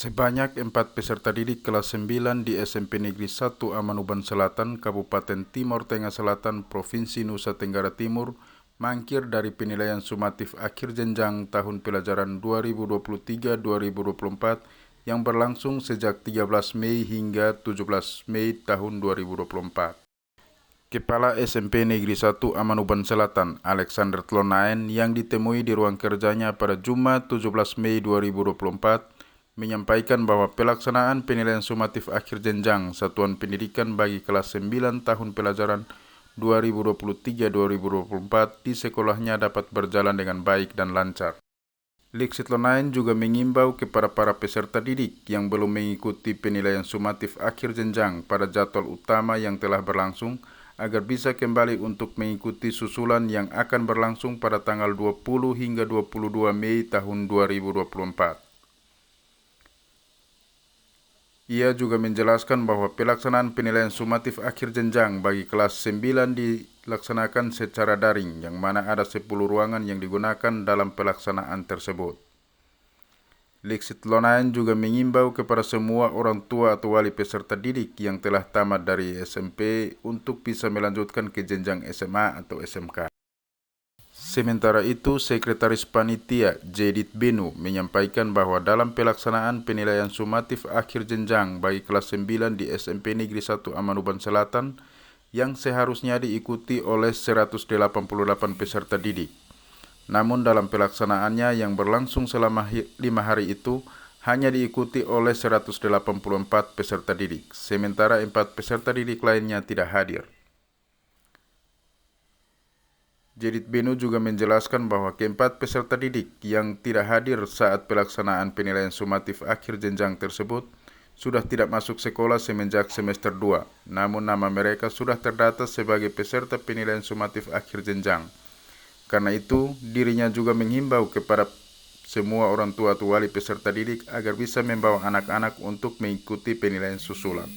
Sebanyak 4 peserta didik kelas 9 di SMP Negeri 1 Amanuban Selatan, Kabupaten Timor Tengah Selatan, Provinsi Nusa Tenggara Timur, mangkir dari penilaian sumatif akhir jenjang tahun pelajaran 2023-2024 yang berlangsung sejak 13 Mei hingga 17 Mei tahun 2024. Kepala SMP Negeri 1 Amanuban Selatan, Alexander Tlonaen, yang ditemui di ruang kerjanya pada Jumat 17 Mei 2024, menyampaikan bahwa pelaksanaan penilaian sumatif akhir jenjang satuan pendidikan bagi kelas 9 tahun pelajaran 2023-2024 di sekolahnya dapat berjalan dengan baik dan lancar. Lixit Lonain juga mengimbau kepada para peserta didik yang belum mengikuti penilaian sumatif akhir jenjang pada jadwal utama yang telah berlangsung agar bisa kembali untuk mengikuti susulan yang akan berlangsung pada tanggal 20 hingga 22 Mei tahun 2024. Ia juga menjelaskan bahwa pelaksanaan penilaian sumatif akhir jenjang bagi kelas 9 dilaksanakan secara daring, yang mana ada 10 ruangan yang digunakan dalam pelaksanaan tersebut. Lixit Lonain juga mengimbau kepada semua orang tua atau wali peserta didik yang telah tamat dari SMP untuk bisa melanjutkan ke jenjang SMA atau SMK. Sementara itu, Sekretaris Panitia Jedit Benu menyampaikan bahwa dalam pelaksanaan penilaian sumatif akhir jenjang bagi kelas 9 di SMP Negeri 1 Amanuban Selatan yang seharusnya diikuti oleh 188 peserta didik. Namun dalam pelaksanaannya yang berlangsung selama 5 hari itu hanya diikuti oleh 184 peserta didik, sementara 4 peserta didik lainnya tidak hadir. Jedit Benu juga menjelaskan bahwa keempat peserta didik yang tidak hadir saat pelaksanaan penilaian sumatif akhir jenjang tersebut sudah tidak masuk sekolah semenjak semester 2, namun nama mereka sudah terdata sebagai peserta penilaian sumatif akhir jenjang. Karena itu, dirinya juga menghimbau kepada semua orang tua atau wali peserta didik agar bisa membawa anak-anak untuk mengikuti penilaian susulan.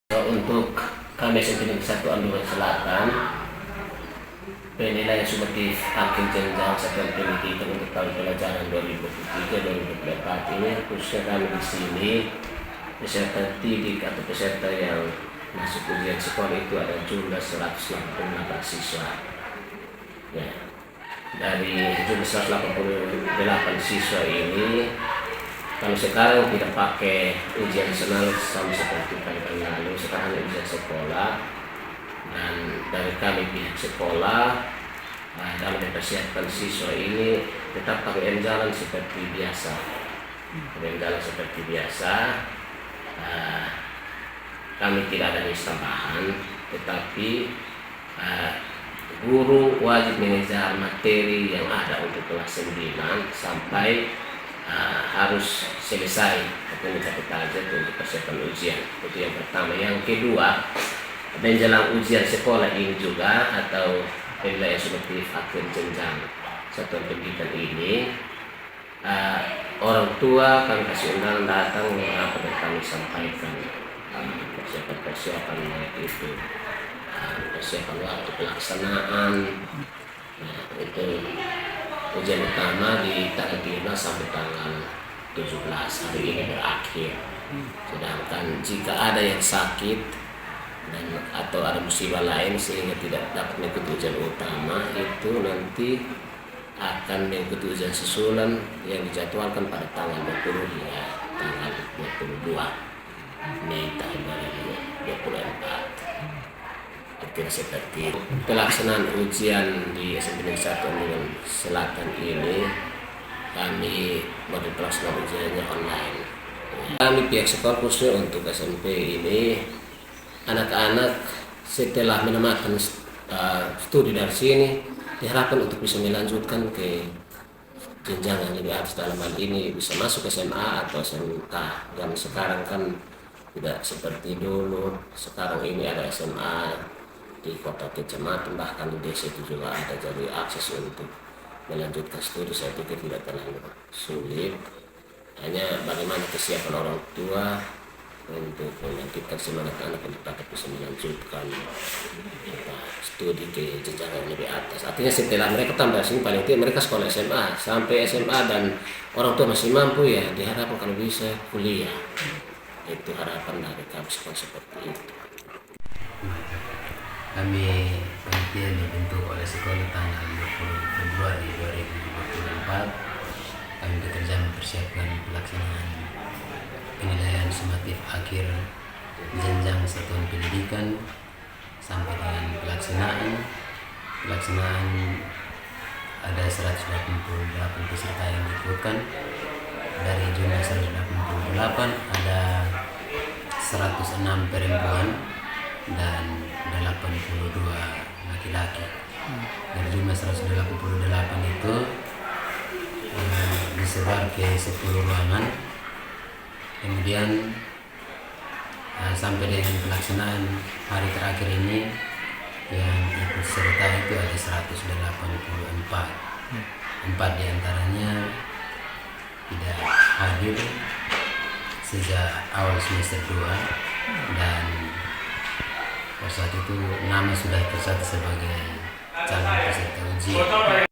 Untuk kami SMP Negeri 1 Amanuban Selatan, penilaian sumatif akhir jenjang satuan pendidikan untuk tahun pelajaran 2023-2024 ini khususnya kami di sini peserta didik atau peserta yang masuk ujian sekolah itu ada jumlah 188 siswa. Ya, dari jumlah 188 siswa ini, kalau sekarang tidak pakai ujian nasional sama seperti tahun lalu, sekarang ujian sekolah. Dan dari kami pihak sekolah dalam mempersiapkan siswa ini tetap kami jalan seperti biasa. Kami tidak ada tambahan, tetapi guru wajib mengejar materi yang ada untuk kelas 9 sampai harus selesai atau mencapai target untuk persiapan ujian. Itu yang pertama. Yang kedua, menjelang ujian sekolah ini juga atau penilaian sumatif akhir jenjang satuan pendidikan ini, orang tua kami kasih undangan datang apa yang kami sampaikan persiapan itu, persiapan waktu pelaksanaan. Itu ujian utama di tanggal 5 sampai tanggal 17 hari ini berakhir. Sedangkan jika ada yang sakit dan atau ada musibah lain sehingga tidak dapat mengikuti ujian utama, itu nanti akan mengikuti ujian susulan yang dijadwalkan pada tanggal 20 hingga tanggal 22 Mei tahun 2024. Kira seperti pelaksanaan ujian di SMP Negeri 1 Amanuban Selatan ini, kami model pelaksanaan ujiannya online. Kami pihak sekolah khususnya untuk SMP ini, anak-anak setelah menamatkan studi dari sini diharapkan untuk bisa melanjutkan ke jenjang yang lebih atas, dalam hal ini bisa masuk SMA atau SMK. Dan sekarang kan tidak seperti dulu, sekarang ini ada SMA di kota kecamatan, bahkan di desa itu juga ada, jadi akses untuk melanjutkan studi saya pikir tidak terlalu sulit. Hanya bagaimana kesiapan orang tua untuk membangkitkan semangat anak untuk dapat bisa melanjutkan studi ke jenjang yang lebih atas. Artinya setelah mereka tambah sini paling tidak mereka sekolah SMA sampai SMA dan orang tua masih mampu ya diharapkan kalau bisa kuliah. Itu harapan dari kami seperti itu. Kami panitia dibentuk oleh sekolah tanggal 20 Februari 2024. Kami bekerja mempersiapkan pelaksanaan penilaian sumatif akhir jenjang satuan pendidikan sampai dengan pelaksanaan ada 188 peserta yang diikutkan. Dari jumlah 188 ada 106 perempuan dan 82 laki-laki. Dari jumlah 188 itu disebar ke 10 ruangan. Kemudian sampai dengan pelaksanaan hari terakhir ini yang ikut serta itu ada 184. 4 diantaranya tidak hadir sejak awal semester 2 dan pada saat itu nama sudah tercatat sebagai calon peserta ujian.